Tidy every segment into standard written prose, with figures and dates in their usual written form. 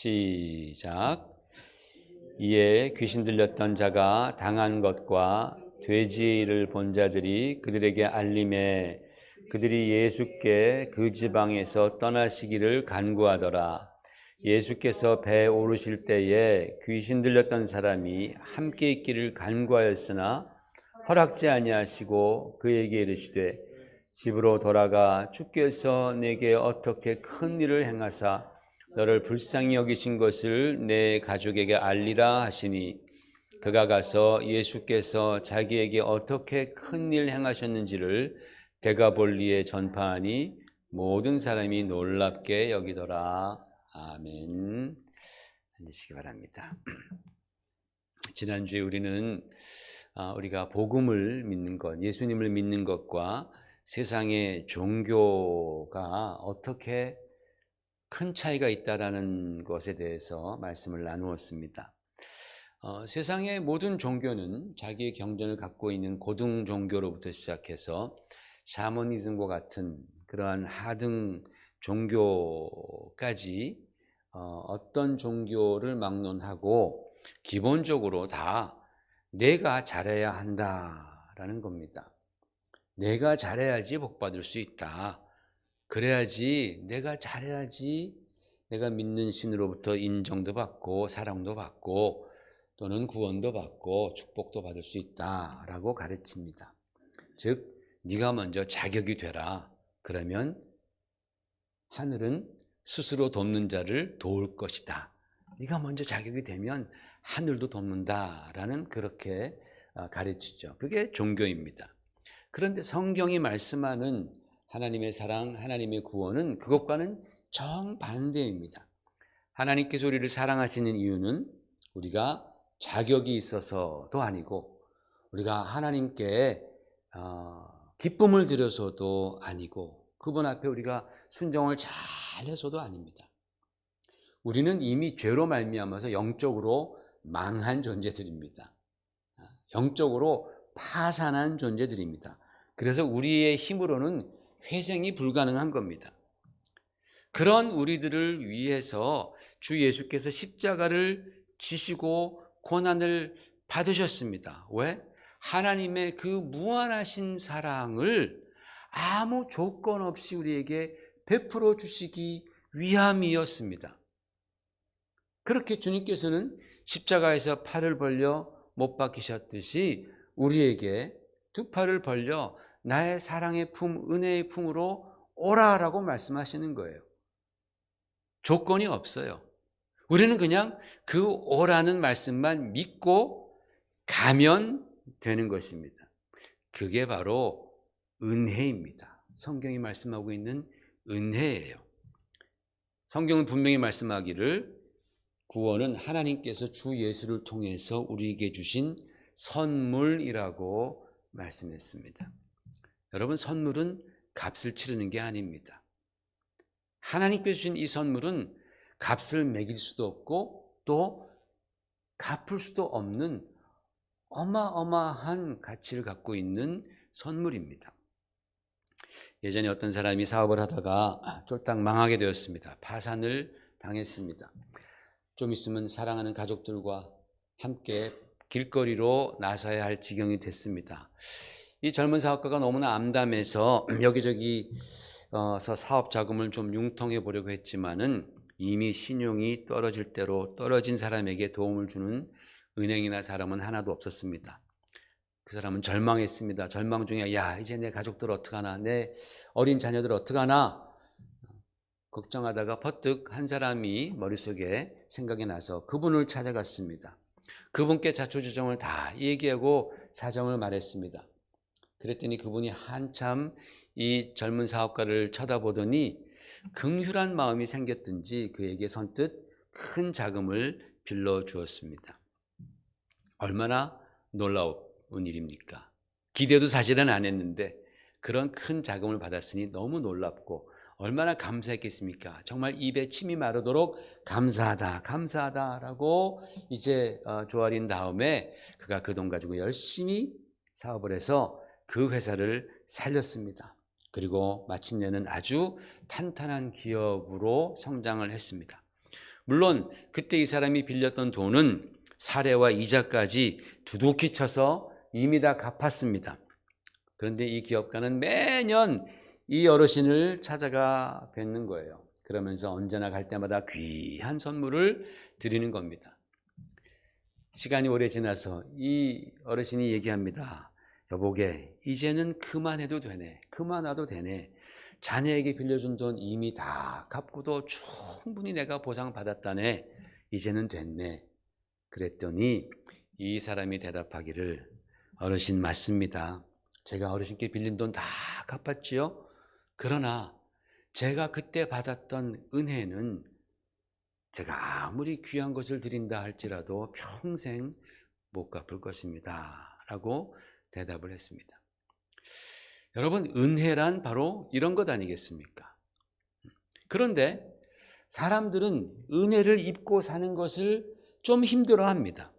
시작. 이에 귀신 들렸던 자가 당한 것과 돼지의 일을 본 자들이 그들에게 알림해 그들이 예수께 그 지방에서 떠나시기를 간구하더라. 예수께서 배에 오르실 때에 귀신 들렸던 사람이 함께 있기를 간구하였으나 허락지 아니하시고 그에게 이르시되 집으로 돌아가 주께서 내게 어떻게 큰 일을 행하사 너를 불쌍히 여기신 것을 내 가족에게 알리라 하시니 그가 가서 예수께서 자기에게 어떻게 큰 일 행하셨는지를 데가볼리에 전파하니 모든 사람이 놀랍게 여기더라. 아멘. 앉으시기 바랍니다. 지난주에 우리는 우리가 복음을 믿는 것, 예수님을 믿는 것과 세상의 종교가 어떻게 큰 차이가 있다라는 것에 대해서 말씀을 나누었습니다. 세상의 모든 종교는 자기의 경전을 갖고 있는 고등 종교로부터 시작해서 샤머니즘과 같은 그러한 하등 종교까지 어떤 종교를 막론하고 기본적으로 다 내가 잘해야 한다라는 겁니다. 내가 잘해야지 복받을 수 있다. 그래야지 내가 잘해야지 내가 믿는 신으로부터 인정도 받고 사랑도 받고 또는 구원도 받고 축복도 받을 수 있다라고 가르칩니다. 즉 네가 먼저 자격이 되라. 그러면 하늘은 스스로 돕는 자를 도울 것이다. 네가 먼저 자격이 되면 하늘도 돕는다라는 그렇게 가르치죠. 그게 종교입니다. 그런데 성경이 말씀하는 하나님의 사랑, 하나님의 구원은 그것과는 정반대입니다. 하나님께서 우리를 사랑하시는 이유는 우리가 자격이 있어서도 아니고 우리가 하나님께 기쁨을 드려서도 아니고 그분 앞에 우리가 순종을 잘해서도 아닙니다. 우리는 이미 죄로 말미암아서 영적으로 망한 존재들입니다. 영적으로 파산한 존재들입니다. 그래서 우리의 힘으로는 회생이 불가능한 겁니다. 그런 우리들을 위해서 주 예수께서 십자가를 지시고 고난을 받으셨습니다. 왜? 하나님의 그 무한하신 사랑을 아무 조건 없이 우리에게 베풀어 주시기 위함이었습니다. 그렇게 주님께서는 십자가에서 팔을 벌려 못 박히셨듯이 우리에게 두 팔을 벌려 나의 사랑의 품, 은혜의 품으로 오라라고 말씀하시는 거예요. 조건이 없어요. 우리는 그냥 그 오라는 말씀만 믿고 가면 되는 것입니다. 그게 바로 은혜입니다. 성경이 말씀하고 있는 은혜예요. 성경은 분명히 말씀하기를 구원은 하나님께서 주 예수를 통해서 우리에게 주신 선물이라고 말씀했습니다. 여러분, 선물은 값을 치르는 게 아닙니다. 하나님께서 주신 이 선물은 값을 매길 수도 없고 또 갚을 수도 없는 어마어마한 가치를 갖고 있는 선물입니다. 예전에 어떤 사람이 사업을 하다가 쫄딱 망하게 되었습니다. 파산을 당했습니다. 좀 있으면 사랑하는 가족들과 함께 길거리로 나서야 할 지경이 됐습니다. 이 젊은 사업가가 너무나 암담해서 여기저기서 사업 자금을 좀 융통해 보려고 했지만은 이미 신용이 떨어질 대로 떨어진 사람에게 도움을 주는 은행이나 사람은 하나도 없었습니다. 그 사람은 절망했습니다. 절망 중에 이제 내 가족들 어떡하나, 내 어린 자녀들 어떡하나 걱정하다가 퍼뜩 한 사람이 머릿속에 생각이 나서 그분을 찾아갔습니다. 그분께 자초지종을 다 얘기하고 사정을 말했습니다. 그랬더니 그분이 한참 이 젊은 사업가를 쳐다보더니 긍휼한 마음이 생겼든지 그에게 선뜻 큰 자금을 빌려주었습니다. 얼마나 놀라운 일입니까? 기대도 사실은 안 했는데 그런 큰 자금을 받았으니 너무 놀랍고 얼마나 감사했겠습니까? 정말 입에 침이 마르도록 감사하다, 감사하다라고 이제 조아린 다음에 그가 그 돈 가지고 열심히 사업을 해서 그 회사를 살렸습니다. 그리고 마침내는 아주 탄탄한 기업으로 성장을 했습니다. 물론 그때 이 사람이 빌렸던 돈은 사례와 이자까지 두둑히 쳐서 이미 다 갚았습니다. 그런데 이 기업가는 매년 이 어르신을 찾아가 뵙는 거예요. 그러면서 언제나 갈 때마다 귀한 선물을 드리는 겁니다. 시간이 오래 지나서 이 어르신이 얘기합니다. 여보게, 이제는 그만해도 되네. 그만와도 되네. 자네에게 빌려준 돈 이미 다 갚고도 충분히 내가 보상받았다네. 이제는 됐네. 그랬더니 이 사람이 대답하기를, 어르신 맞습니다. 제가 어르신께 빌린 돈 다 갚았지요. 그러나 제가 그때 받았던 은혜는 제가 아무리 귀한 것을 드린다 할지라도 평생 못 갚을 것입니다. 라고 대답을 했습니다. 여러분, 은혜란 바로 이런 것 아니겠습니까? 그런데 사람들은 은혜를 입고 사는 것을 좀 힘들어합니다.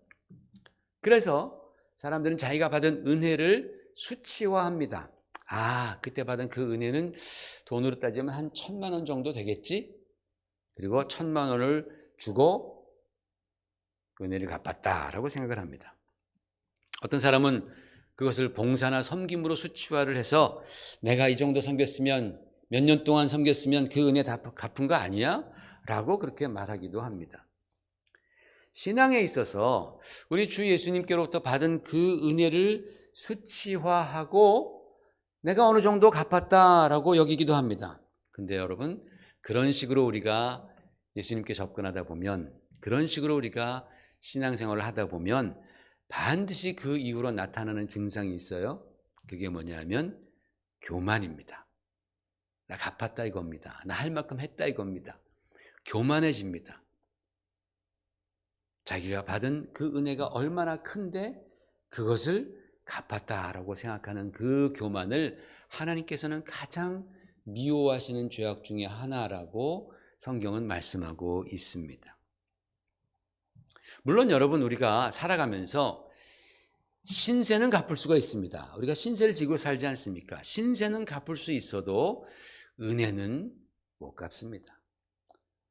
그래서 사람들은 자기가 받은 은혜를 수치화합니다. 아, 그때 받은 그 은혜는 돈으로 따지면 한 1,000만 원 정도 되겠지? 그리고 1,000만 원을 주고 은혜를 갚았다라고 생각을 합니다. 어떤 사람은 그것을 봉사나 섬김으로 수치화를 해서 내가 이 정도 섬겼으면, 몇 년 동안 섬겼으면 그 은혜 다 갚은 거 아니야? 라고 그렇게 말하기도 합니다. 신앙에 있어서 우리 주 예수님께로부터 받은 그 은혜를 수치화하고 내가 어느 정도 갚았다라고 여기기도 합니다. 근데 여러분, 그런 식으로 우리가 예수님께 접근하다 보면, 그런 식으로 우리가 신앙생활을 하다 보면 반드시 그 이후로 나타나는 증상이 있어요. 그게 뭐냐면 교만입니다. 나 갚았다 이겁니다. 나 할 만큼 했다 이겁니다. 교만해집니다. 자기가 받은 그 은혜가 얼마나 큰데 그것을 갚았다라고 생각하는 그 교만을 하나님께서는 가장 미워하시는 죄악 중에 하나라고 성경은 말씀하고 있습니다. 물론 여러분, 우리가 살아가면서 신세는 갚을 수가 있습니다. 우리가 신세를 지고 살지 않습니까? 신세는 갚을 수 있어도 은혜는 못 갚습니다.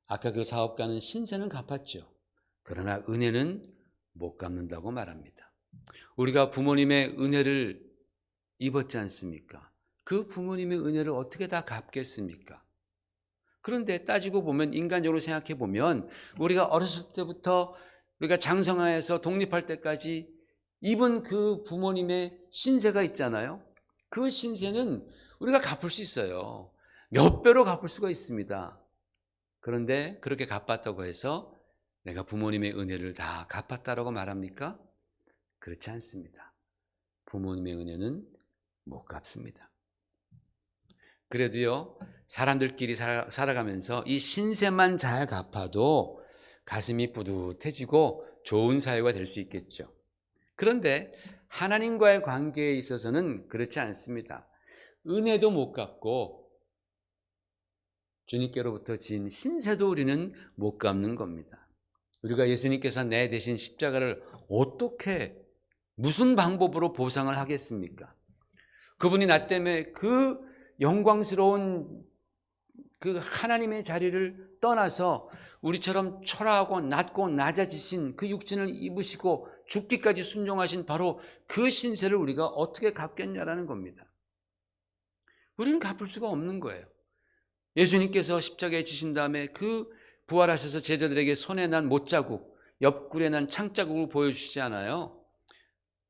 아까 그 사업가는 신세는 갚았죠. 그러나 은혜는 못 갚는다고 말합니다. 우리가 부모님의 은혜를 입었지 않습니까? 그 부모님의 은혜를 어떻게 다 갚겠습니까? 그런데 따지고 보면, 인간적으로 생각해 보면, 우리가 어렸을 때부터 우리가 장성하여서 독립할 때까지 입은 그 부모님의 신세가 있잖아요. 그 신세는 우리가 갚을 수 있어요. 몇 배로 갚을 수가 있습니다. 그런데 그렇게 갚았다고 해서 내가 부모님의 은혜를 다 갚았다라고 말합니까? 그렇지 않습니다. 부모님의 은혜는 못 갚습니다. 그래도요, 사람들끼리 살아가면서 이 신세만 잘 갚아도 가슴이 뿌듯해지고 좋은 사회가 될 수 있겠죠. 그런데 하나님과의 관계에 있어서는 그렇지 않습니다. 은혜도 못 갚고 주님께로부터 진 신세도 우리는 못 갚는 겁니다. 우리가 예수님께서 내 대신 십자가를 어떻게, 무슨 방법으로 보상을 하겠습니까? 그분이 나 때문에 그 영광스러운 그 하나님의 자리를 떠나서 우리처럼 초라하고 낮고 낮아지신 그 육신을 입으시고 죽기까지 순종하신 바로 그 신세를 우리가 어떻게 갚겠냐라는 겁니다. 우리는 갚을 수가 없는 거예요. 예수님께서 십자가에 지신 다음에 그 부활하셔서 제자들에게 손에 난 못자국, 옆구리에 난 창자국을 보여주시지 않아요?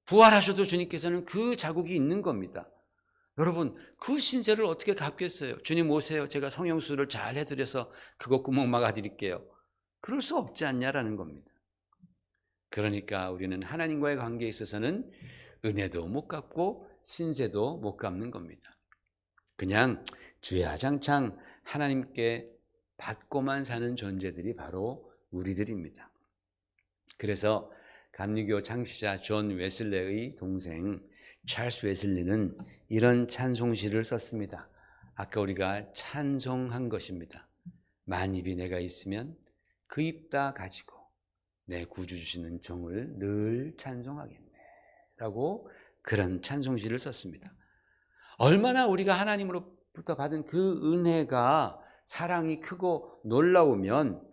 부활하셔도 주님께서는 그 자국이 있는 겁니다. 여러분, 그 신세를 어떻게 갚겠어요? 주님 오세요. 제가 성형수술을 잘 해드려서 그거 구멍 막아드릴게요. 그럴 수 없지 않냐라는 겁니다. 그러니까 우리는 하나님과의 관계에 있어서는 은혜도 못 갚고 신세도 못 갚는 겁니다. 그냥 주야장창 하나님께 받고만 사는 존재들이 바로 우리들입니다. 그래서 감리교 창시자 존 웨슬레의 동생 찰스 웨슬리는 이런 찬송시를 썼습니다. 아까 우리가 찬송한 것입니다. 만입이 내가 있으면 그 입 다 가지고 내 구주 주시는 종을 늘 찬송하겠네 라고 그런 찬송시를 썼습니다. 얼마나 우리가 하나님으로부터 받은 그 은혜가, 사랑이 크고 놀라우면,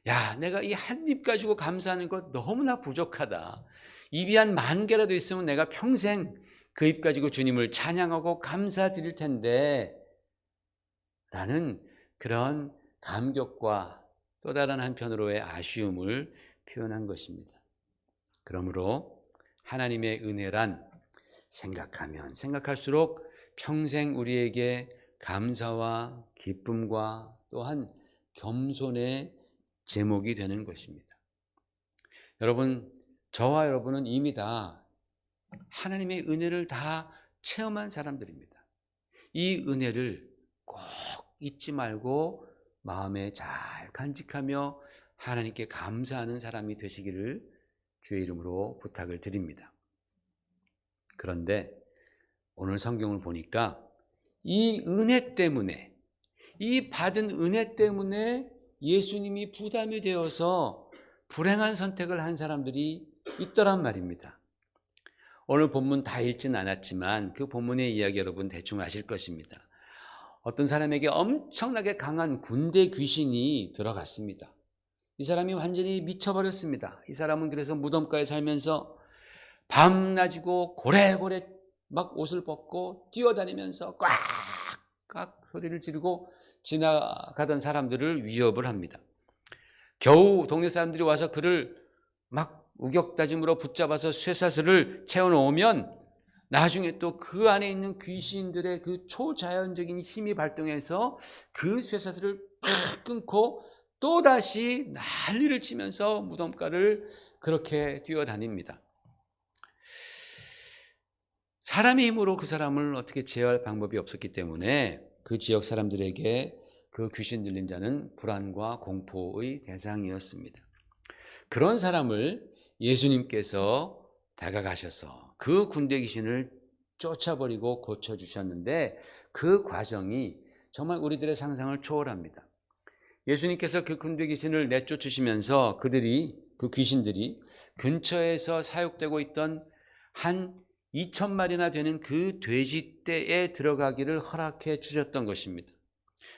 야, 내가 이 한 입 가지고 감사하는 것 너무나 부족하다. 입이 한 10,000개라도 있으면 내가 평생 그 입 가지고 주님을 찬양하고 감사드릴 텐데 라는 그런 감격과 또 다른 한편으로의 아쉬움을 표현한 것입니다. 그러므로 하나님의 은혜란 생각하면 생각할수록 평생 우리에게 감사와 기쁨과 또한 겸손의 제목이 되는 것입니다. 여러분, 저와 여러분은 이미 다 하나님의 은혜를 다 체험한 사람들입니다. 이 은혜를 꼭 잊지 말고 마음에 잘 간직하며 하나님께 감사하는 사람이 되시기를 주의 이름으로 부탁을 드립니다. 그런데 오늘 성경을 보니까 이 은혜 때문에, 이 받은 은혜 때문에 예수님이 부담이 되어서 불행한 선택을 한 사람들이 있더란 말입니다. 오늘 본문 다 읽진 않았지만 그 본문의 이야기 여러분 대충 아실 것입니다. 어떤 사람에게 엄청나게 강한 군대 귀신이 들어갔습니다. 이 사람이 완전히 미쳐버렸습니다. 이 사람은 그래서 무덤가에 살면서 밤낮이고 고래고래 막 옷을 벗고 뛰어다니면서 꽉꽉 소리를 지르고 지나가던 사람들을 위협을 합니다. 겨우 동네 사람들이 와서 그를 막 우격다짐으로 붙잡아서 쇠사슬을 채워놓으면 나중에 또 그 안에 있는 귀신들의 그 초자연적인 힘이 발동해서 그 쇠사슬을 팍 끊고 또다시 난리를 치면서 무덤가를 그렇게 뛰어다닙니다. 사람의 힘으로 그 사람을 어떻게 제어할 방법이 없었기 때문에 그 지역 사람들에게 그 귀신 들린 자는 불안과 공포의 대상이었습니다. 그런 사람을 예수님께서 다가가셔서 그 군대 귀신을 쫓아버리고 고쳐주셨는데 그 과정이 정말 우리들의 상상을 초월합니다. 예수님께서 그 군대 귀신을 내쫓으시면서 그 귀신들이 근처에서 사육되고 있던 한 2,000마리나 되는 그 돼지떼에 들어가기를 허락해 주셨던 것입니다.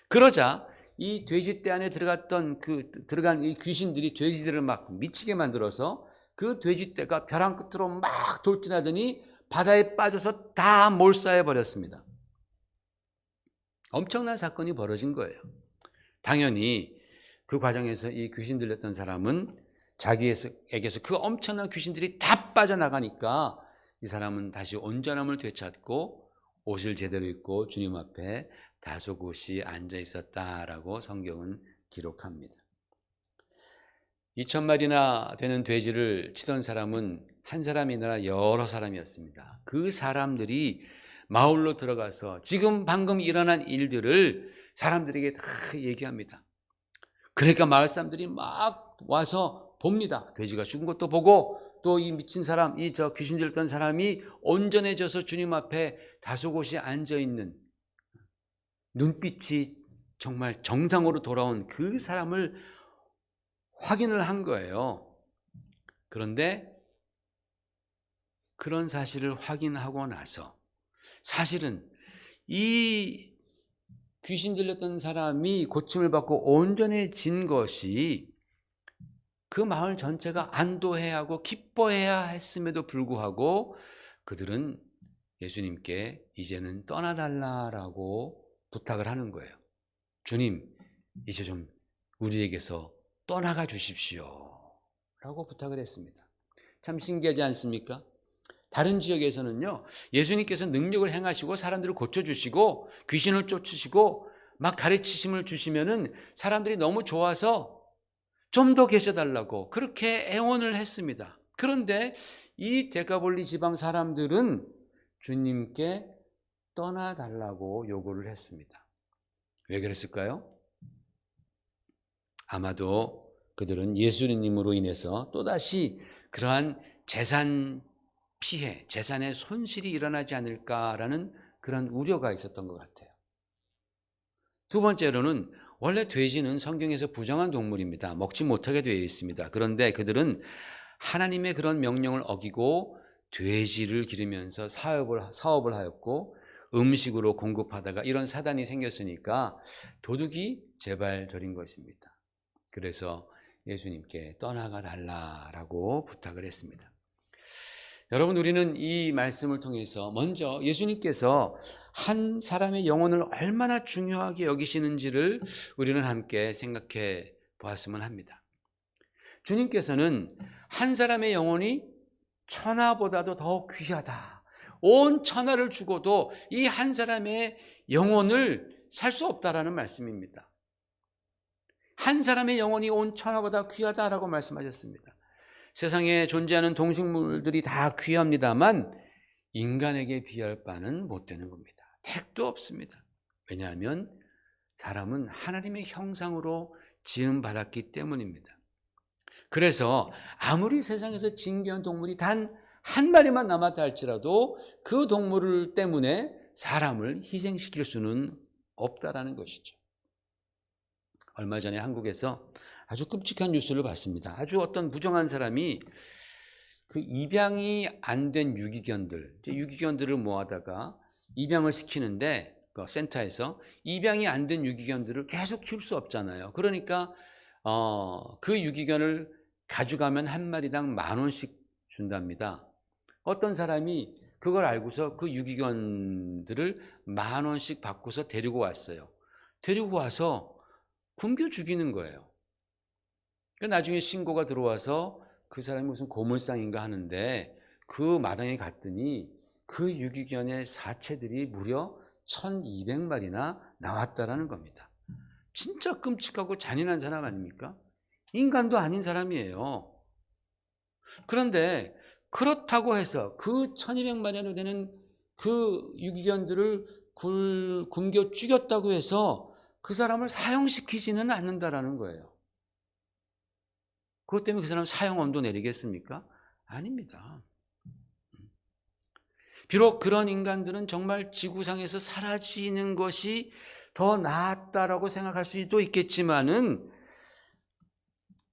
그러자 이 돼지떼 안에 들어간 이 귀신들이 돼지들을 막 미치게 만들어서 그 돼지떼가 벼랑 끝으로 막 돌진하더니 바다에 빠져서 다 몰살해 버렸습니다. 엄청난 사건이 벌어진 거예요. 당연히 그 과정에서 이 귀신 들렸던 사람은 자기에게서 그 엄청난 귀신들이 다 빠져나가니까 이 사람은 다시 온전함을 되찾고 옷을 제대로 입고 주님 앞에 다소곳이 앉아 있었다라고 성경은 기록합니다. 2,000마리나 되는 돼지를 치던 사람은 한 사람이 아니라 여러 사람이었습니다. 그 사람들이 마을로 들어가서 지금 방금 일어난 일들을 사람들에게 다 얘기합니다. 그러니까 마을 사람들이 막 와서 봅니다. 돼지가 죽은 것도 보고 또 이 미친 사람, 저 귀신 들렸던 사람이 온전해져서 주님 앞에 다소곳이 앉아있는 눈빛이 정말 정상으로 돌아온 그 사람을 확인을 한 거예요. 그런데 그런 사실을 확인하고 나서 사실은 이 귀신 들렸던 사람이 고침을 받고 온전해진 것이 그 마을 전체가 안도해야 하고 기뻐해야 했음에도 불구하고 그들은 예수님께 이제는 떠나달라라고 부탁을 하는 거예요. 주님, 이제 좀 우리에게서 떠나가 주십시오 라고 부탁을 했습니다. 참 신기하지 않습니까? 다른 지역에서는요, 예수님께서 능력을 행하시고 사람들을 고쳐주시고 귀신을 쫓으시고 막 가르치심을 주시면은 사람들이 너무 좋아서 좀 더 계셔달라고 그렇게 애원을 했습니다. 그런데 이 데카볼리 지방 사람들은 주님께 떠나달라고 요구를 했습니다. 왜 그랬을까요? 아마도 그들은 예수님으로 인해서 또다시 그러한 재산 피해, 재산의 손실이 일어나지 않을까라는 그런 우려가 있었던 것 같아요. 두 번째로는 원래 돼지는 성경에서 부정한 동물입니다. 먹지 못하게 되어 있습니다. 그런데 그들은 하나님의 그런 명령을 어기고 돼지를 기르면서 사업을 하였고 음식으로 공급하다가 이런 사단이 생겼으니까 도둑이 제발 저린 것입니다. 그래서 예수님께 떠나가 달라라고 부탁을 했습니다. 여러분, 우리는 이 말씀을 통해서 먼저 예수님께서 한 사람의 영혼을 얼마나 중요하게 여기시는지를 우리는 함께 생각해 보았으면 합니다. 주님께서는 한 사람의 영혼이 천하보다도 더 귀하다. 온 천하를 주고도 이 한 사람의 영혼을 살 수 없다라는 말씀입니다. 한 사람의 영혼이 온 천하보다 귀하다라고 말씀하셨습니다. 세상에 존재하는 동식물들이 다 귀합니다만 인간에게 비할 바는 못 되는 겁니다. 택도 없습니다. 왜냐하면 사람은 하나님의 형상으로 지음받았기 때문입니다. 그래서 아무리 세상에서 진귀한 동물이 단 한 마리만 남았다 할지라도 그 동물 때문에 사람을 희생시킬 수는 없다라는 것이죠. 얼마 전에 한국에서 아주 끔찍한 뉴스를 봤습니다. 아주 어떤 부정한 사람이 그 입양이 안 된 유기견들을 모아다가 입양을 시키는데 그 센터에서 입양이 안 된 유기견들을 계속 키울 수 없잖아요. 그러니까 그 유기견을 가져가면 한 마리당 10,000원씩 준답니다. 어떤 사람이 그걸 알고서 그 유기견들을 10,000원씩 받고서 데리고 왔어요. 데리고 와서 굶겨 죽이는 거예요. 나중에 신고가 들어와서 그 사람이 무슨 고물상인가 하는데 그 마당에 갔더니 그 유기견의 사체들이 무려 1,200마리나 나왔다라는 겁니다. 진짜 끔찍하고 잔인한 사람 아닙니까? 인간도 아닌 사람이에요. 그런데 그렇다고 해서 그 1,200마리나 되는 그 유기견들을 굶겨 죽였다고 해서 그 사람을 사형시키지는 않는다라는 거예요. 그것 때문에 그 사람 사형언도 내리겠습니까? 아닙니다. 비록 그런 인간들은 정말 지구상에서 사라지는 것이 더 낫다라고 생각할 수도 있겠지만은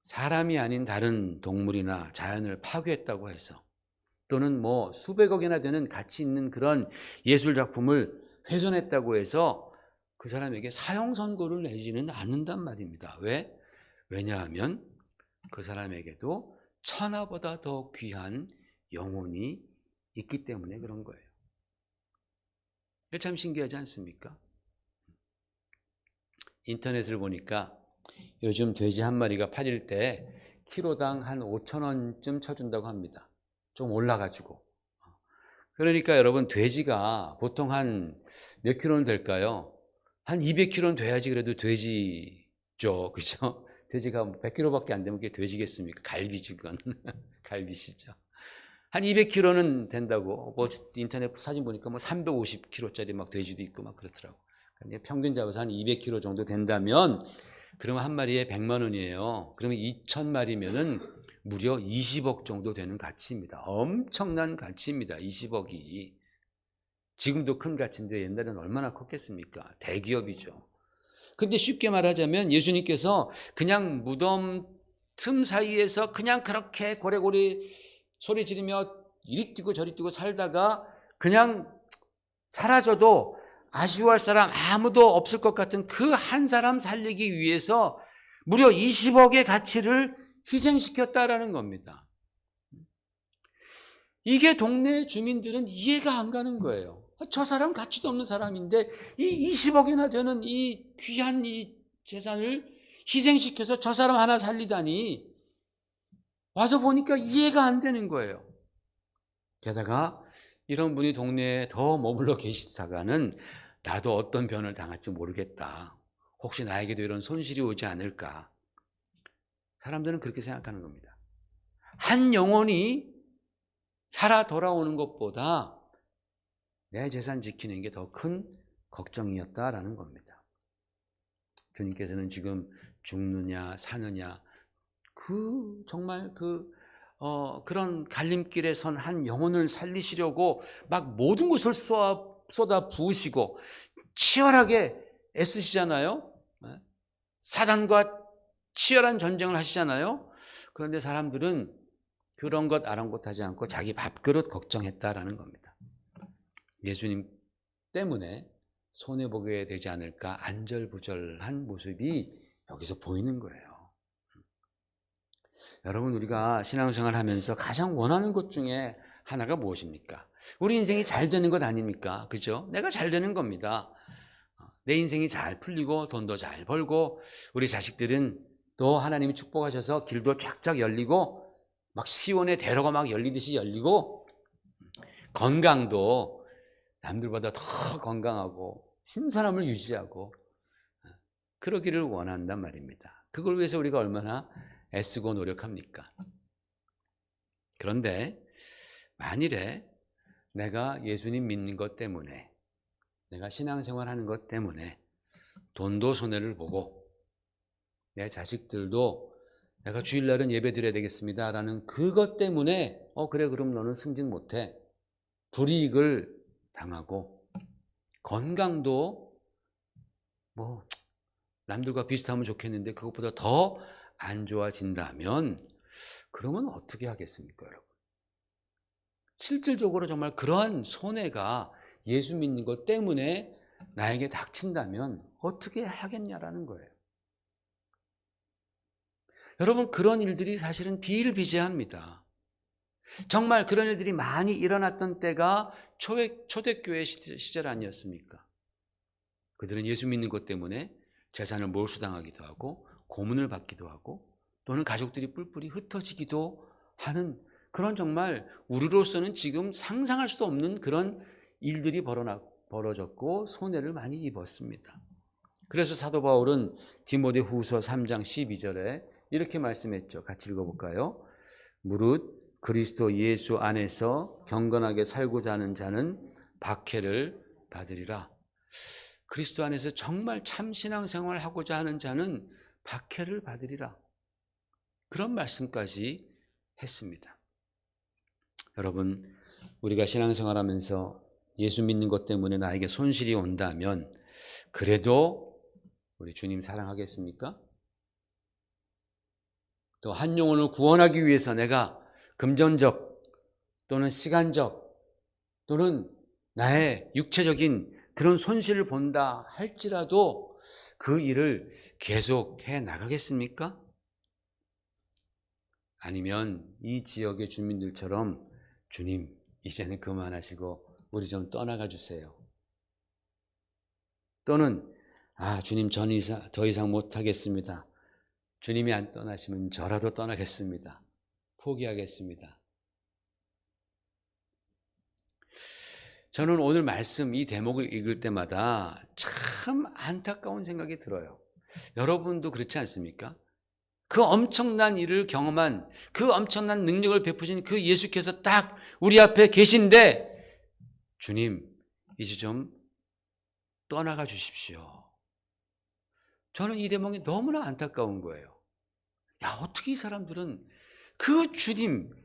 사람이 아닌 다른 동물이나 자연을 파괴했다고 해서 또는 뭐 수백억이나 되는 가치 있는 그런 예술 작품을 훼손했다고 해서 그 사람에게 사형 선고를 내지는 않는단 말입니다. 왜? 왜냐하면 그 사람에게도 천하보다 더 귀한 영혼이 있기 때문에 그런 거예요. 참 신기하지 않습니까? 인터넷을 보니까 요즘 돼지 한 마리가 팔릴 때 키로당 한 5,000원쯤 쳐준다고 합니다. 좀 올라가지고. 그러니까 여러분, 돼지가 보통 한 몇 킬로는 될까요? 한 200kg는 돼야지 그래도 돼지죠. 그죠? 돼지가 100kg밖에 안 되면 그게 돼지겠습니까? 갈비지, 그건. 갈비시죠. 한 200kg는 된다고. 뭐 인터넷 사진 보니까 뭐 350kg짜리 막 돼지도 있고 막 그렇더라고. 평균 잡아서 한 200kg 정도 된다면 그러면 한 마리에 100만 원이에요. 그러면 2,000마리면은 무려 20억 정도 되는 가치입니다. 엄청난 가치입니다. 20억이. 지금도 큰 가치인데 옛날에는 얼마나 컸겠습니까? 대기업이죠. 근데 쉽게 말하자면 예수님께서 그냥 무덤 틈 사이에서 그냥 그렇게 고래고래 소리 지르며 이리 뛰고 저리 뛰고 살다가 그냥 사라져도 아쉬워할 사람 아무도 없을 것 같은 그 한 사람 살리기 위해서 무려 20억의 가치를 희생시켰다라는 겁니다. 이게 동네 주민들은 이해가 안 가는 거예요. 저 사람 가치도 없는 사람인데 이 20억이나 되는 이 귀한 이 재산을 희생시켜서 저 사람 하나 살리다니 와서 보니까 이해가 안 되는 거예요. 게다가 이런 분이 동네에 더 머물러 계시다가는 나도 어떤 변을 당할지 모르겠다. 혹시 나에게도 이런 손실이 오지 않을까. 사람들은 그렇게 생각하는 겁니다. 한 영혼이 살아 돌아오는 것보다 내 재산 지키는 게 더 큰 걱정이었다라는 겁니다. 주님께서는 지금 죽느냐 사느냐 정말 그런 갈림길에 선 한 영혼을 살리시려고 막 모든 것을 쏟아 부으시고 치열하게 애쓰시잖아요. 사단과 치열한 전쟁을 하시잖아요. 그런데 사람들은 그런 것 아랑곳하지 않고 자기 밥그릇 걱정했다라는 겁니다. 예수님 때문에 손해보게 되지 않을까 안절부절한 모습이 여기서 보이는 거예요. 여러분, 우리가 신앙생활 하면서 가장 원하는 것 중에 하나가 무엇입니까? 우리 인생이 잘 되는 것 아닙니까? 그죠? 내가 잘 되는 겁니다. 내 인생이 잘 풀리고 돈도 잘 벌고 우리 자식들은 또 하나님이 축복하셔서 길도 쫙쫙 열리고 막 시온의 대로가 막 열리듯이 열리고 건강도 남들보다 더 건강하고 신선함을 유지하고 그러기를 원한단 말입니다. 그걸 위해서 우리가 얼마나 애쓰고 노력합니까? 그런데 만일에 내가 예수님 믿는 것 때문에, 내가 신앙생활 하는 것 때문에 돈도 손해를 보고 내 자식들도 내가 주일날은 예배 드려야 되겠습니다 라는 그것 때문에 그래, 그럼 너는 승진 못해, 불이익을 당하고 건강도 뭐 남들과 비슷하면 좋겠는데 그것보다 더 안 좋아진다면 그러면 어떻게 하겠습니까, 여러분? 실질적으로 정말 그러한 손해가 예수 믿는 것 때문에 나에게 닥친다면 어떻게 하겠냐라는 거예요. 여러분, 그런 일들이 사실은 비일비재합니다. 정말 그런 일들이 많이 일어났던 때가 초대교회 시절 아니었습니까? 그들은 예수 믿는 것 때문에 재산을 몰수당하기도 하고 고문을 받기도 하고 또는 가족들이 뿔뿔이 흩어지기도 하는 그런 정말 우리로서는 지금 상상할 수 없는 그런 일들이 벌어졌고 손해를 많이 입었습니다. 그래서 사도 바울은 디모데후서 3장 12절에 이렇게 말씀했죠. 같이 읽어볼까요? 무릇 그리스도 예수 안에서 경건하게 살고자 하는 자는 박해를 받으리라. 그리스도 안에서 정말 참 신앙생활을 하고자 하는 자는 박해를 받으리라. 그런 말씀까지 했습니다. 여러분, 우리가 신앙생활하면서 예수 믿는 것 때문에 나에게 손실이 온다면 그래도 우리 주님 사랑하겠습니까? 또 한 영혼을 구원하기 위해서 내가 금전적 또는 시간적 또는 나의 육체적인 그런 손실을 본다 할지라도 그 일을 계속해 나가겠습니까? 아니면 이 지역의 주민들처럼 주님, 이제는 그만하시고 우리 좀 떠나가 주세요. 또는 주님, 더 이상 못하겠습니다. 주님이 안 떠나시면 저라도 떠나겠습니다. 포기하겠습니다. 저는 오늘 말씀 이 대목을 읽을 때마다 참 안타까운 생각이 들어요. 여러분도 그렇지 않습니까? 그 엄청난 일을 경험한 그 엄청난 능력을 베푸신 그 예수께서 딱 우리 앞에 계신데 주님, 이제 좀 떠나가 주십시오. 저는 이 대목이 너무나 안타까운 거예요. 어떻게 이 사람들은 그 주님,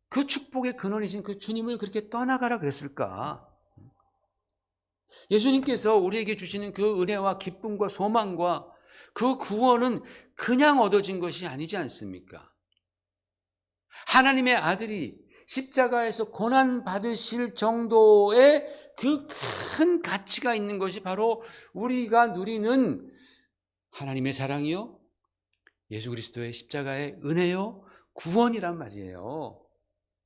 그 축복의 근원이신 그 주님을 그렇게 떠나가라 그랬을까? 예수님께서 우리에게 주시는 그 은혜와 기쁨과 소망과 그 구원은 그냥 얻어진 것이 아니지 않습니까? 하나님의 아들이 십자가에서 고난 받으실 정도의 그 큰 가치가 있는 것이 바로 우리가 누리는 하나님의 사랑이요, 예수 그리스도의 십자가의 은혜요, 구원이란 말이에요.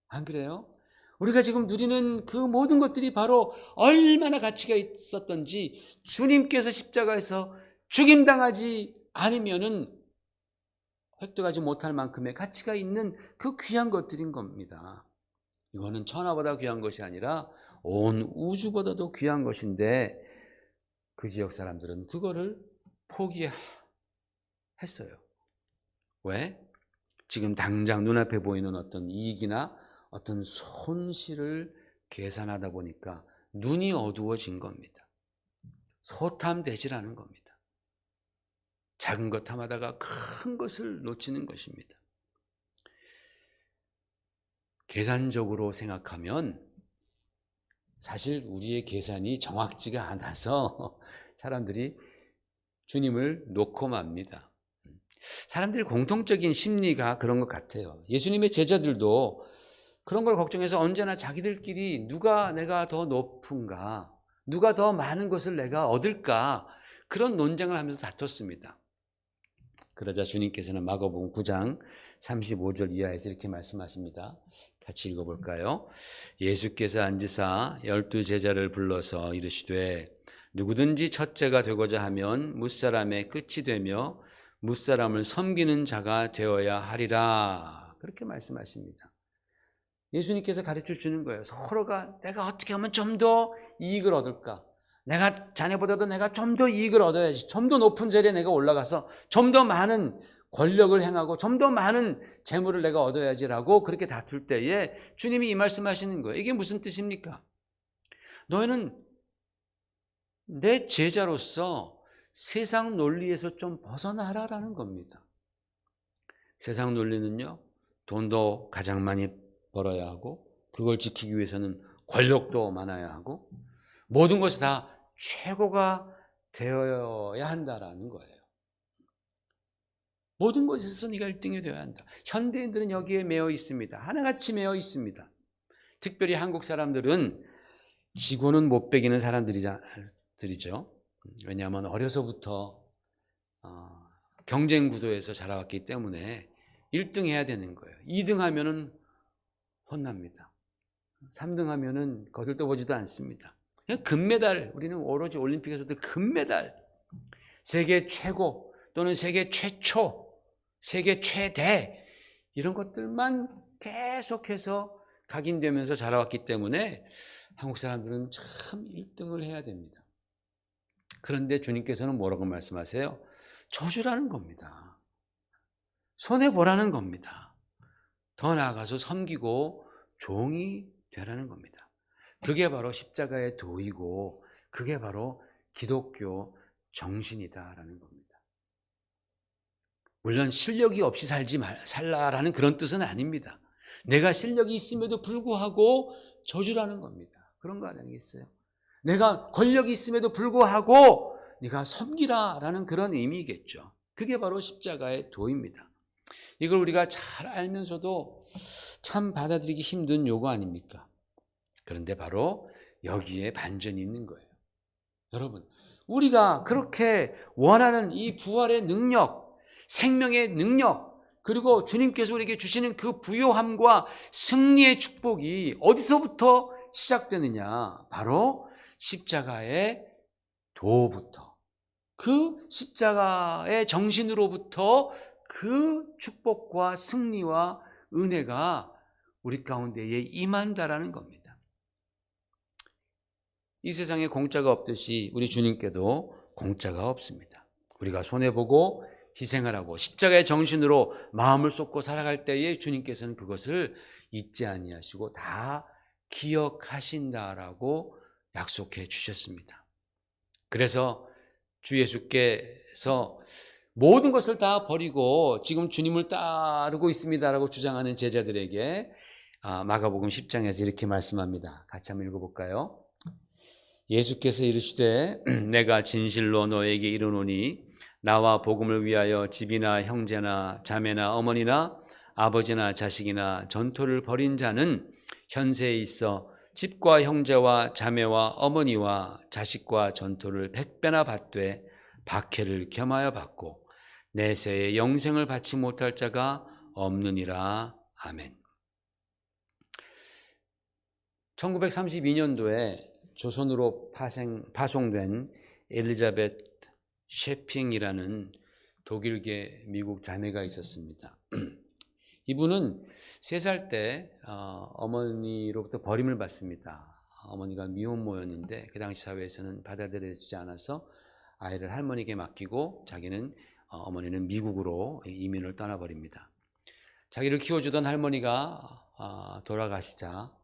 안 그래요? 우리가 지금 누리는 그 모든 것들이 바로 얼마나 가치가 있었던지 주님께서 십자가에서 죽임당하지 않으면은 획득하지 못할 만큼의 가치가 있는 그 귀한 것들인 겁니다. 이거는 천하보다 귀한 것이 아니라 온 우주보다도 귀한 것인데 그 지역 사람들은 그거를 포기했어요. 왜? 지금 당장 눈앞에 보이는 어떤 이익이나 어떤 손실을 계산하다 보니까 눈이 어두워진 겁니다. 소탐되지라는 겁니다. 작은 것 탐하다가 큰 것을 놓치는 것입니다. 계산적으로 생각하면 사실 우리의 계산이 정확지가 않아서 사람들이 주님을 놓고 맙니다. 사람들의 공통적인 심리가 그런 것 같아요. 예수님의 제자들도 그런 걸 걱정해서 언제나 자기들끼리 누가 내가 더 높은가, 누가 더 많은 것을 내가 얻을까, 그런 논쟁을 하면서 다퉜습니다. 그러자 주님께서는 마가복음 9장 35절 이하에서 이렇게 말씀하십니다. 같이 읽어볼까요? 예수께서 앉으사 12 제자를 불러서 이르시되 누구든지 첫째가 되고자 하면 무사람의 끝이 되며 무사람을 섬기는 자가 되어야 하리라. 그렇게 말씀하십니다. 예수님께서 가르쳐 주는 거예요. 서로가 내가 어떻게 하면 좀 더 이익을 얻을까? 내가 자네보다도 내가 좀 더 이익을 얻어야지. 좀 더 높은 자리에 내가 올라가서 좀 더 많은 권력을 행하고 좀 더 많은 재물을 내가 얻어야지라고 그렇게 다툴 때에 주님이 이 말씀하시는 거예요. 이게 무슨 뜻입니까? 너희는 내 제자로서 세상 논리에서 좀 벗어나라라는 겁니다. 세상 논리는요, 돈도 가장 많이 벌어야 하고 그걸 지키기 위해서는 권력도 많아야 하고 모든 것이 다 최고가 되어야 한다라는 거예요. 모든 것에서 네가 1등이 되어야 한다. 현대인들은 여기에 매여 있습니다. 하나같이 매여 있습니다. 특별히 한국 사람들은 지고는 못 배기는 사람들이죠. 왜냐하면 어려서부터 경쟁 구도에서 자라왔기 때문에 1등 해야 되는 거예요. 2등 하면은 혼납니다. 3등 하면은 거들떠보지도 않습니다. 그냥 금메달, 우리는 오로지 올림픽에서도 금메달, 세계 최고 또는 세계 최초, 세계 최대 이런 것들만 계속해서 각인되면서 자라왔기 때문에 한국 사람들은 참 1등을 해야 됩니다. 그런데 주님께서는 뭐라고 말씀하세요? 저주라는 겁니다. 손해보라는 겁니다. 더 나아가서 섬기고 종이 되라는 겁니다. 그게 바로 십자가의 도이고 그게 바로 기독교 정신이다라는 겁니다. 물론 실력이 없이 살라라는 그런 뜻은 아닙니다. 내가 실력이 있음에도 불구하고 저주라는 겁니다. 그런 거 아니겠어요? 내가 권력이 있음에도 불구하고 네가 섬기라라는 그런 의미겠죠. 그게 바로 십자가의 도입니다. 이걸 우리가 잘 알면서도 참 받아들이기 힘든 요구 아닙니까? 그런데 바로 여기에 반전이 있는 거예요. 여러분, 우리가 그렇게 원하는 이 부활의 능력, 생명의 능력, 그리고 주님께서 우리에게 주시는 그 부요함과 승리의 축복이 어디서부터 시작되느냐? 바로 십자가의 도부터, 그 십자가의 정신으로부터 그 축복과 승리와 은혜가 우리 가운데에 임한다라는 겁니다. 이 세상에 공짜가 없듯이 우리 주님께도 공짜가 없습니다. 우리가 손해보고 희생을 하고 십자가의 정신으로 마음을 쏟고 살아갈 때에 주님께서는 그것을 잊지 아니하시고 다 기억하신다라고 약속해 주셨습니다. 그래서 주 예수께서 모든 것을 다 버리고 지금 주님을 따르고 있습니다라고 주장하는 제자들에게 마가복음 10장에서 이렇게 말씀합니다. 같이 한번 읽어볼까요? 예수께서 이르시되 내가 진실로 너에게 이르노니 나와 복음을 위하여 집이나 형제나 자매나 어머니나 아버지나 자식이나 전토를 벌인 자는 현세에 있어 집과 형제와 자매와 어머니와 자식과 전토를 100배나 받되 박해를 겸하여 받고 내세에 영생을 받지 못할 자가 없느니라. 아멘. 1932년도에 조선으로 파송된 엘리자베트 셰핑이라는 독일계 미국 자매가 있었습니다. 이분은 3살 때 어머니로부터 버림을 받습니다. 어머니가 미혼모였는데 그 당시 사회에서는 받아들여지지 않아서 아이를 할머니에게 맡기고 자기는 어머니는 미국으로 이민을 떠나버립니다. 자기를 키워주던 할머니가 돌아가시자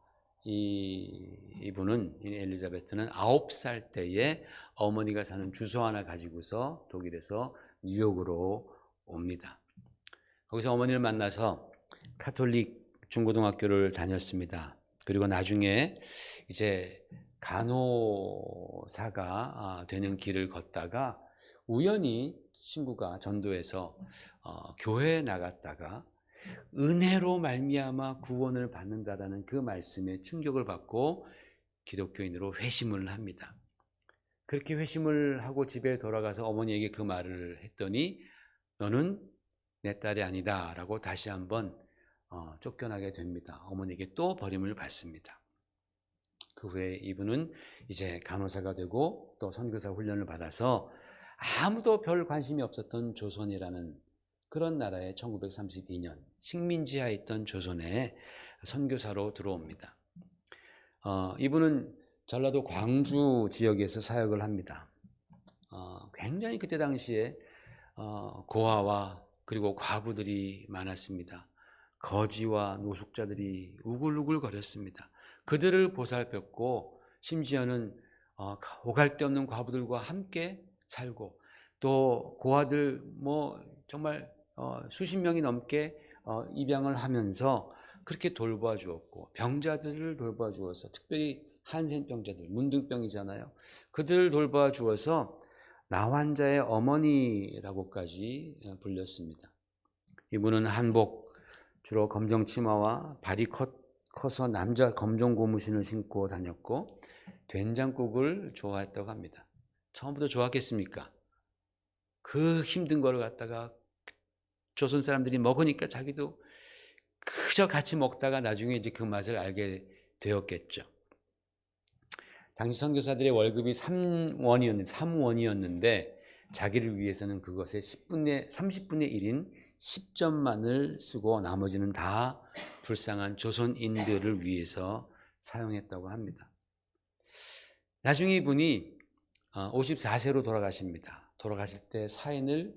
이분은 엘리자베트는 9살 때에 어머니가 사는 주소 하나 가지고서 독일에서 뉴욕으로 옵니다. 거기서 어머니를 만나서 카톨릭 중고등학교를 다녔습니다. 그리고 나중에 이제 간호사가 되는 길을 걷다가 우연히 친구가 전도해서 교회에 나갔다가 은혜로 말미암아 구원을 받는다라는 그 말씀에 충격을 받고 기독교인으로 회심을 합니다. 그렇게 회심을 하고 집에 돌아가서 어머니에게 그 말을 했더니 너는 내 딸이 아니다라고 다시 한번 쫓겨나게 됩니다. 어머니에게 또 버림을 받습니다. 그 후에 이분은 이제 간호사가 되고 또 선교사 훈련을 받아서 아무도 별 관심이 없었던 조선이라는 그런 나라에 1932년 식민지하에 있던 조선에 선교사로 들어옵니다. 이분은 전라도 광주 지역에서 사역을 합니다. 굉장히 그때 당시에 고아와 그리고 과부들이 많았습니다. 거지와 노숙자들이 우글우글 거렸습니다. 그들을 보살폈고 심지어는 오갈 데 없는 과부들과 함께 살고 또 고아들 정말 수십 명이 넘게 입양을 하면서 그렇게 돌봐 주었고 병자들을 돌봐 주어서 특별히 한센병자들, 문둥병이잖아요. 그들을 돌봐 주어서 나환자의 어머니라고까지 불렸습니다. 이분은 한복, 주로 검정 치마와 발이 커서 남자 검정 고무신을 신고 다녔고 된장국을 좋아했다고 합니다. 처음부터 좋아했겠습니까? 그 힘든 거를 갖다가 조선 사람들이 먹으니까 자기도 그저 같이 먹다가 나중에 이제 그 맛을 알게 되었겠죠. 당시 선교사들의 월급이 3원이었는데 자기를 위해서는 그것의 30분의 1인 10전만을 쓰고 나머지는 다 불쌍한 조선인들을 위해서 사용했다고 합니다. 나중에 이분이 54세로 돌아가십니다. 돌아가실 때 사인을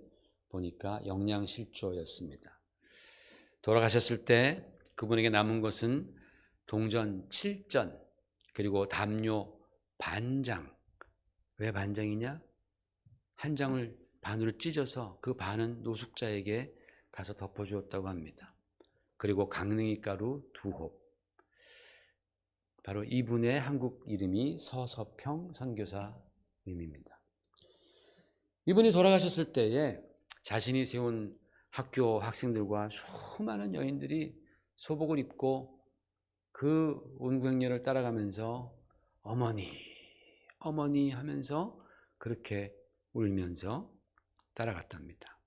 보니까 영양실조였습니다. 돌아가셨을 때 그분에게 남은 것은 동전 7전 그리고 담요 반장. 왜 반장이냐? 한 장을 반으로 찢어서 그 반은 노숙자에게 가서 덮어주었다고 합니다. 그리고 강냉이 가루 2홉. 바로 이분의 한국 이름이 서서평 선교사님입니다. 이분이 돌아가셨을 때에 자신이 세운 학교 학생들과 수많은 여인들이 소복을 입고 그 운구행렬을 따라가면서 어머니, 어머니 하면서 그렇게 울면서 따라갔답니다.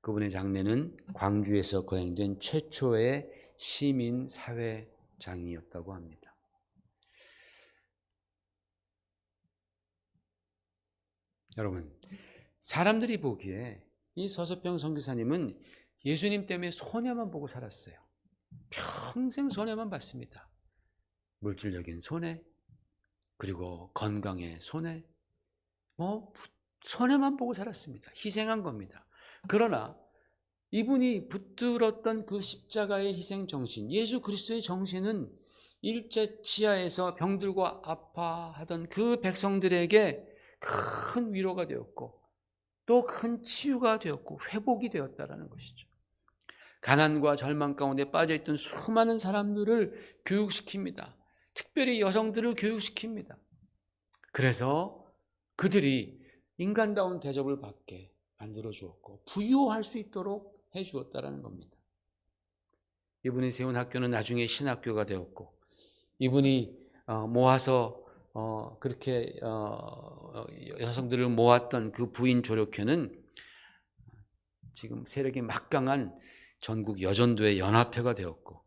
그분의 장례는 광주에서 거행된 최초의 시민 사회장이었다고 합니다. 여러분, 사람들이 보기에 이 서서평 선교사님은 예수님 때문에 손해만 보고 살았어요. 평생 손해만 봤습니다. 물질적인 손해, 그리고 건강의 손해, 손해만 보고 살았습니다. 희생한 겁니다. 그러나 이분이 붙들었던 그 십자가의 희생 정신, 예수 그리스도의 정신은 일제 치하에서 병들고 아파하던 그 백성들에게 큰 위로가 되었고 또 큰 치유가 되었고 회복이 되었다라는 것이죠. 가난과 절망 가운데 빠져있던 수많은 사람들을 교육시킵니다. 특별히 여성들을 교육시킵니다. 그래서 그들이 인간다운 대접을 받게 만들어 주었고 부유할 수 있도록 해 주었다라는 겁니다. 이분이 세운 학교는 나중에 신학교가 되었고 이분이 모아서 그렇게 여성들을 모았던 그 부인 조력회는 지금 세력이 막강한 전국 여전도의 연합회가 되었고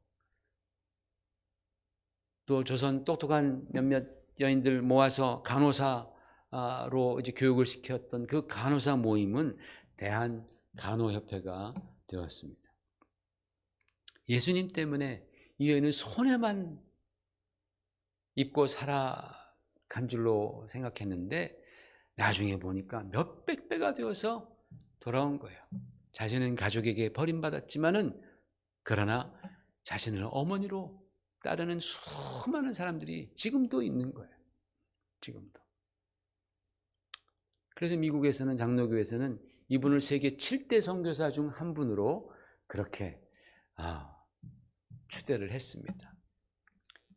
또 조선 똑똑한 몇몇 여인들 모아서 간호사로 이제 교육을 시켰던 그 간호사 모임은 대한간호협회가 되었습니다. 예수님 때문에 이 여인은 손해만 입고 살아간 줄로 생각했는데 나중에 보니까 몇백 배가 되어서 돌아온 거예요. 자신은 가족에게 버림받았지만은 그러나 자신을 어머니로 따르는 수많은 사람들이 지금도 있는 거예요. 지금도. 그래서 미국에서는 장로교에서는 이분을 세계 7대 선교사 중 한 분으로 그렇게 추대를 했습니다.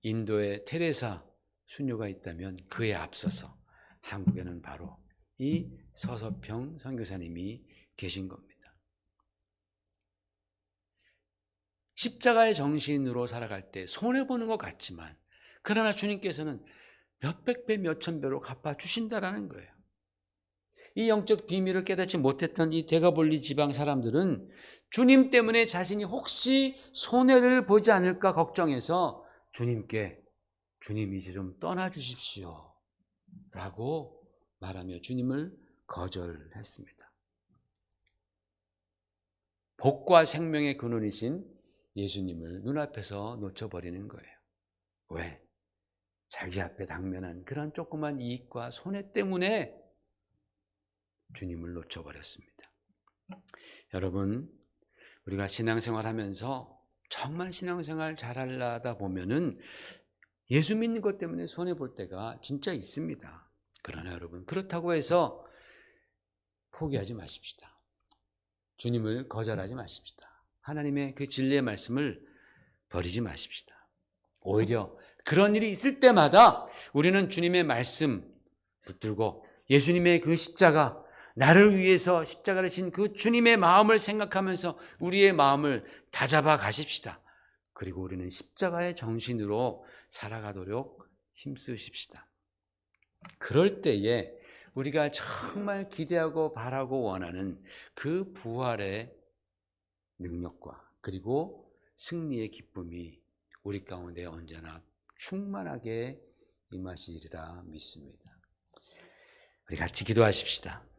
인도에 테레사 수녀가 있다면 그에 앞서서 한국에는 바로 이 서서평 선교사님이 계신 겁니다. 십자가의 정신으로 살아갈 때 손해보는 것 같지만 그러나 주님께서는 몇백 배, 몇천 배로 갚아주신다라는 거예요. 이 영적 비밀을 깨닫지 못했던 이 데가볼리 지방 사람들은 주님 때문에 자신이 혹시 손해를 보지 않을까 걱정해서 주님께 주님 이제 좀 떠나 주십시오 라고 말하며 주님을 거절했습니다. 복과 생명의 근원이신 예수님을 눈앞에서 놓쳐버리는 거예요. 왜? 자기 앞에 당면한 그런 조그만 이익과 손해 때문에 주님을 놓쳐버렸습니다. 여러분, 우리가 신앙생활 하면서 정말 신앙생활 잘하려다 보면은 예수 믿는 것 때문에 손해볼 때가 진짜 있습니다. 그러나 여러분, 그렇다고 해서 포기하지 마십시다. 주님을 거절하지 마십시다. 하나님의 그 진리의 말씀을 버리지 마십시다. 오히려 그런 일이 있을 때마다 우리는 주님의 말씀 붙들고 예수님의 그 십자가, 나를 위해서 십자가를 진 그 주님의 마음을 생각하면서 우리의 마음을 다잡아 가십시다. 그리고 우리는 십자가의 정신으로 살아가도록 힘쓰십시다. 그럴 때에 우리가 정말 기대하고 바라고 원하는 그 부활의 능력과 그리고 승리의 기쁨이 우리 가운데 언제나 충만하게 임하시리라 믿습니다. 우리 같이 기도하십시다.